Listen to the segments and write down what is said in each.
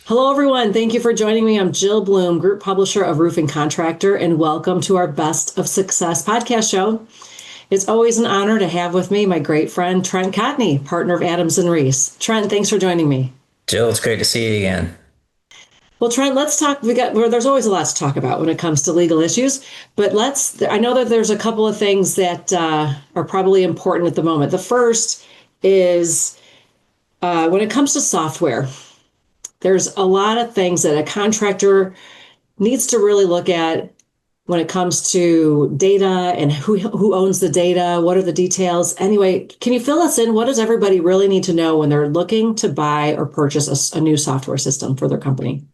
Hello, everyone. Thank you for joining me. I'm Jill Bloom, Group Publisher of Roofing Contractor, and welcome to our Best of Success podcast show. It's always an honor to have with me my great friend, Trent Cotney, partner of Adams and Reese. Trent, thanks for joining me. Jill, it's great to see you again. Well, Trent, let's talk. There's always a lot to talk about when it comes to legal issues, but I know that there's a couple of things that are probably important at the moment. The first is when it comes to software. There's a lot of things that a contractor needs to really look at when it comes to data and who owns the data, what are the details. Anyway, can you fill us in? What does everybody really need to know when they're looking to buy or purchase a new software system for their company?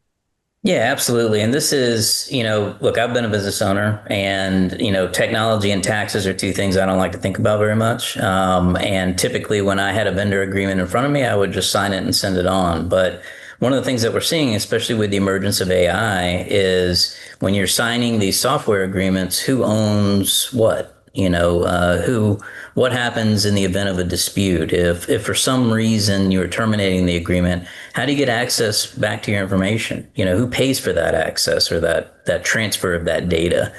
Yeah, absolutely. And this is, look, I've been a business owner and, technology and taxes are two things I don't like to think about very much. And typically when I had a vendor agreement in front of me, I would just sign it and send it on. But one of the things that we're seeing, especially with the emergence of AI, is when you're signing these software agreements, who owns what? What happens in the event of a dispute? If for some reason you're terminating the agreement, how do you get access back to your information? Who pays for that access or that transfer of that data?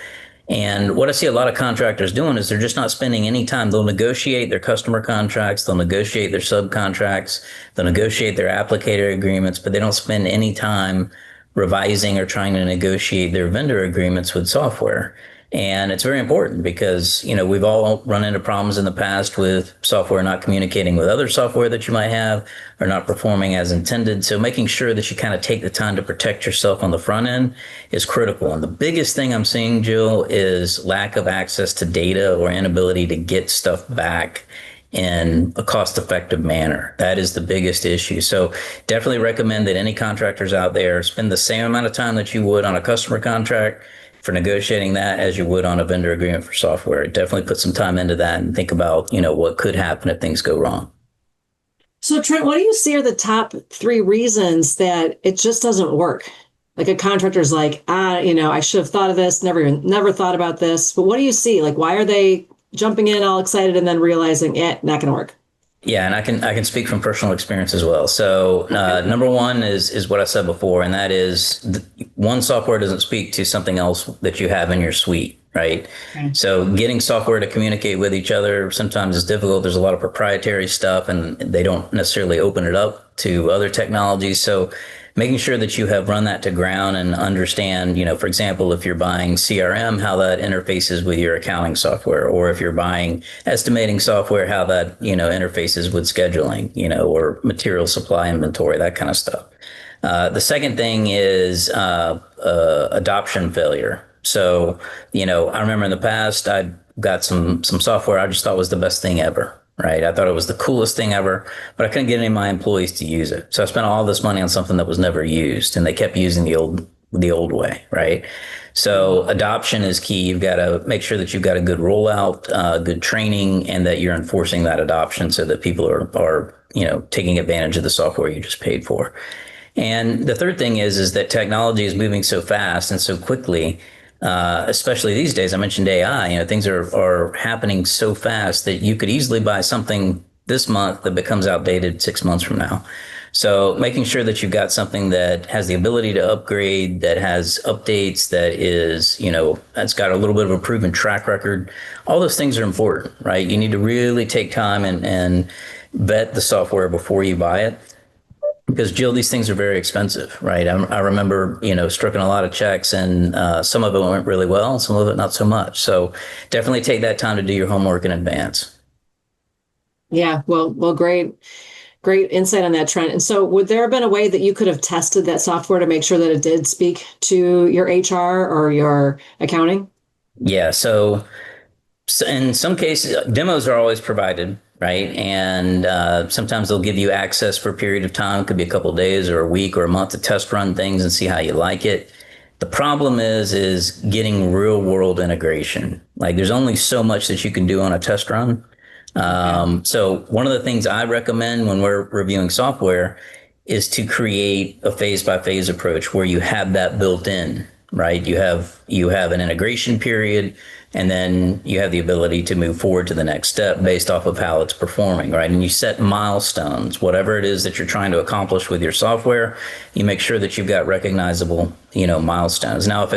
And what I see a lot of contractors doing is they're just not spending any time. They'll negotiate their customer contracts, they'll negotiate their subcontracts, they'll negotiate their applicator agreements, but they don't spend any time revising or trying to negotiate their vendor agreements with software. And it's very important because, we've all run into problems in the past with software not communicating with other software that you might have or not performing as intended. So making sure that you kind of take the time to protect yourself on the front end is critical. And the biggest thing I'm seeing, Jill, is lack of access to data or inability to get stuff back in a cost-effective manner. That is the biggest issue. So definitely recommend that any contractors out there spend the same amount of time that you would on a customer contract for negotiating that as you would on a vendor agreement for software. Definitely put some time into that and think about, what could happen if things go wrong. So, Trent, what do you see are the top three reasons that it just doesn't work? Like a contractor's like, I should have thought of this, never thought about this. But what do you see? Like, why are they jumping in all excited and then realizing, not going to work? Yeah, and I can speak from personal experience as well. So number one is what I said before, and that is one software doesn't speak to something else that you have in your suite, right? Okay. So getting software to communicate with each other sometimes is difficult. There's a lot of proprietary stuff, and they don't necessarily open it up to other technologies. So making sure that you have run that to ground and understand, for example, if you're buying CRM, how that interfaces with your accounting software, or if you're buying estimating software, how that, interfaces with scheduling, or material supply inventory, that kind of stuff. The second thing is adoption failure. So, I remember in the past, I got some software I just thought was the best thing ever. Right. I thought it was the coolest thing ever, but I couldn't get any of my employees to use it. So I spent all this money on something that was never used, and they kept using the old way. Right. So adoption is key. You've got to make sure that you've got a good rollout, good training, and that you're enforcing that adoption so that people are taking advantage of the software you just paid for. And the third thing is that technology is moving so fast and so quickly, especially these days. I mentioned AI. Things are happening so fast that you could easily buy something this month that becomes outdated 6 months from now. So making sure that you've got something that has the ability to upgrade, that has updates, that is, that's got a little bit of a proven track record. All those things are important, right? You need to really take time and vet the software before you buy it. Because Jill, these things are very expensive, right? I remember, stripping a lot of checks, and some of it went really well, some of it not so much. So definitely take that time to do your homework in advance. Yeah, well, great insight on that, Trent. And so, would there have been a way that you could have tested that software to make sure that it did speak to your HR or your accounting? Yeah. So in some cases, demos are always provided, right? And sometimes they'll give you access for a period of time. It could be a couple of days or a week or a month to test run things and see how you like it. The problem is getting real world integration. Like there's only so much that you can do on a test run. So one of the things I recommend when we're reviewing software is to create a phase by phase approach where you have that built in, right? You have an integration period, and then you have the ability to move forward to the next step based off of how it's performing, right? And you set milestones, whatever it is that you're trying to accomplish with your software, you make sure that you've got recognizable, milestones. Now, if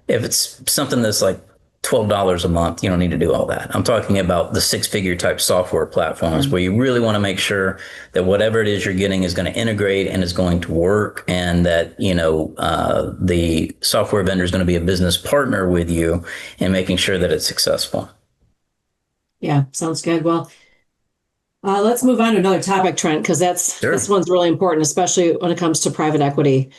it's something that's like $12 a month, you don't need to do all that. I'm talking about the six-figure type software platforms where you really want to make sure that whatever it is you're getting is going to integrate and is going to work, and that the software vendor is going to be a business partner with you in making sure that it's successful. Yeah, sounds good. Well, let's move on to another topic, Trent, because this Sure. one's really important, especially when it comes to private equity.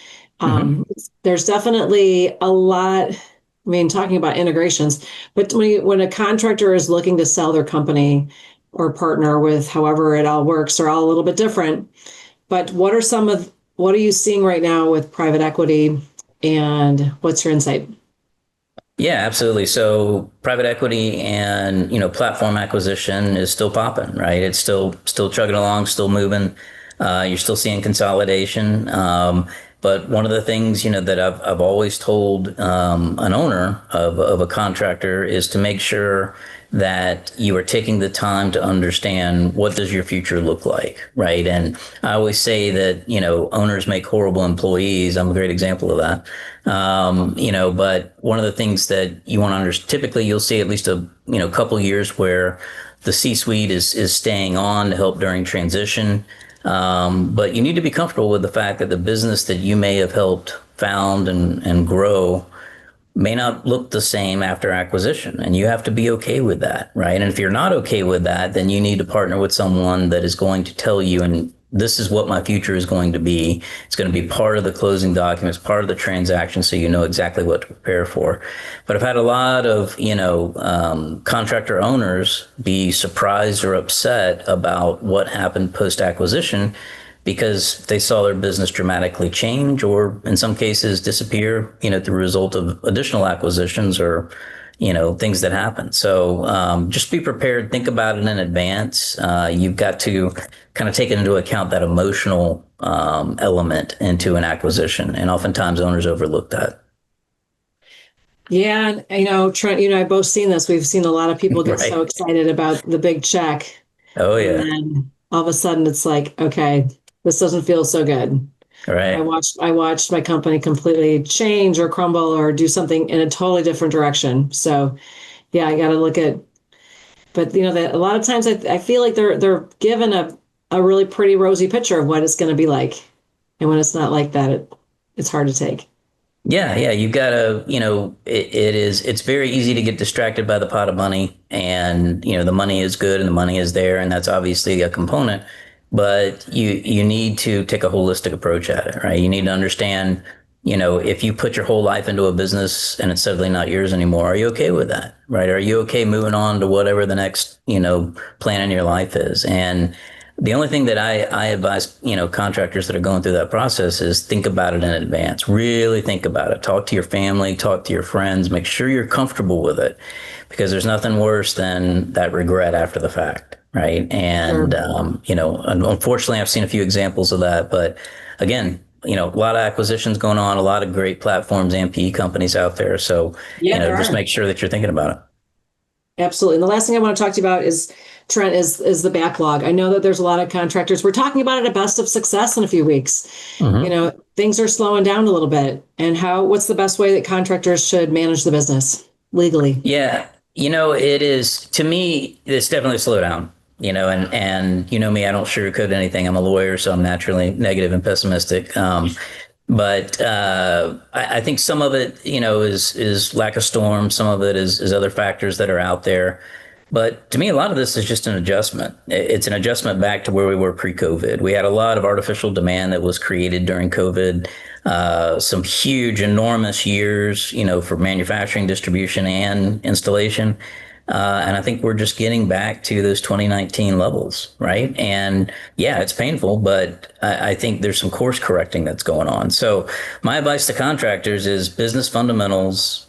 Hmm. There's definitely a lot. I mean, talking about integrations, but when a contractor is looking to sell their company or partner with however it all works, they're all a little bit different. But what are you seeing right now with private equity, and what's your insight? Yeah, absolutely. So private equity and platform acquisition is still popping, right? It's still chugging along, still moving. You're still seeing consolidation. But one of the things that I've always told an owner of a contractor is to make sure that you are taking the time to understand what does your future look like, right? And I always say that owners make horrible employees. I'm a great example of that. But one of the things that you want to understand, typically you'll see at least a couple years where the C-suite is staying on to help during transition. But you need to be comfortable with the fact that the business that you may have helped found and grow may not look the same after acquisition. And you have to be okay with that, right? And if you're not okay with that, then you need to partner with someone that is going to tell you, and this is what my future is going to be. It's going to be part of the closing documents, part of the transaction, so you know exactly what to prepare for. But I've had a lot of, contractor owners be surprised or upset about what happened post acquisition because they saw their business dramatically change or in some cases disappear, through a result of additional acquisitions or, things that happen. So just be prepared, think about it in advance. You've got to kind of take into account that emotional element into an acquisition. And oftentimes owners overlook that. Yeah, Trent, you and I both seen this. We've seen a lot of people get so Right. excited about the big check, Oh, and yeah. then all of a sudden it's like, okay, this doesn't feel so good. Right. I watched my company completely change or crumble or do something in a totally different direction. So yeah, I got to look at, but that a lot of times I feel like they're given a really pretty rosy picture of what it's going to be like, and when it's not like that, it's hard to take. Yeah, yeah, you've got to, it's very easy to get distracted by the pot of money, and, the money is good and the money is there, and that's obviously a component, but you need to take a holistic approach at it, right? You need to understand, if you put your whole life into a business and it's suddenly not yours anymore, are you okay with that, right? Are you okay moving on to whatever the next, plan in your life is? And the only thing that I advise, contractors that are going through that process is think about it in advance. Really think about it. Talk to your family, talk to your friends, make sure you're comfortable with it because there's nothing worse than that regret after the fact, right? And, Sure. unfortunately, I've seen a few examples of that. But again, a lot of acquisitions going on, a lot of great platforms and PE companies out there. So, Yeah, there just are. make sure that you're thinking about it. Absolutely. And the last thing I want to talk to you about is, Trent, is the backlog. I know that there's a lot of contractors. We're talking about it at Best of Success in a few weeks. Mhm. Things are slowing down a little bit. And what's the best way that contractors should manage the business legally? Yeah, it is to me, it's definitely a slowdown, and me, I don't sugarcoat anything. I'm a lawyer, so I'm naturally negative and pessimistic. But I think some of it, is lack of storm. Some of it is other factors that are out there. But to me, a lot of this is just an adjustment. It's an adjustment back to where we were pre-COVID. We had a lot of artificial demand that was created during COVID. Some huge, enormous years, for manufacturing, distribution, and installation. And I think we're just getting back to those 2019 levels, right? And yeah, it's painful, but I think there's some course correcting that's going on. So my advice to contractors is business fundamentals.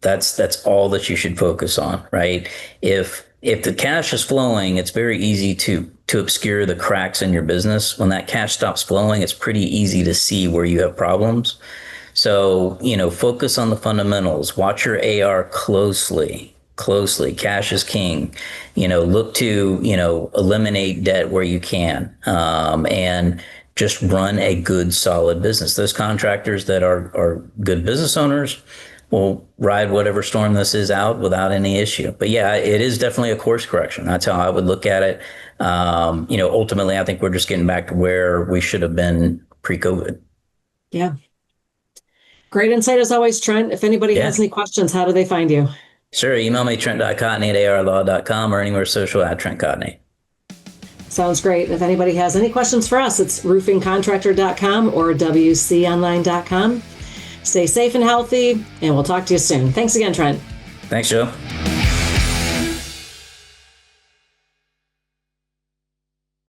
That's all that you should focus on, right? If the cash is flowing, it's very easy to obscure the cracks in your business. When that cash stops flowing, it's pretty easy to see where you have problems. So, focus on the fundamentals. Watch your AR closely. Cash is king. Look to, eliminate debt where you can. And just run a good, solid business. Those contractors that are good business owners will ride whatever storm this is out without any issue. But yeah, it is definitely a course correction. That's how I would look at it. Ultimately, I think we're just getting back to where we should have been pre-COVID. Yeah. Great insight as always, Trent. If anybody Yeah. has any questions, how do they find you? Sure. Email me, trent.cotney@arlaw.com or anywhere social @TrentCotney. Sounds great. If anybody has any questions for us, it's roofingcontractor.com or wconline.com. Stay safe and healthy, and we'll talk to you soon. Thanks again, Trent. Thanks, Joe.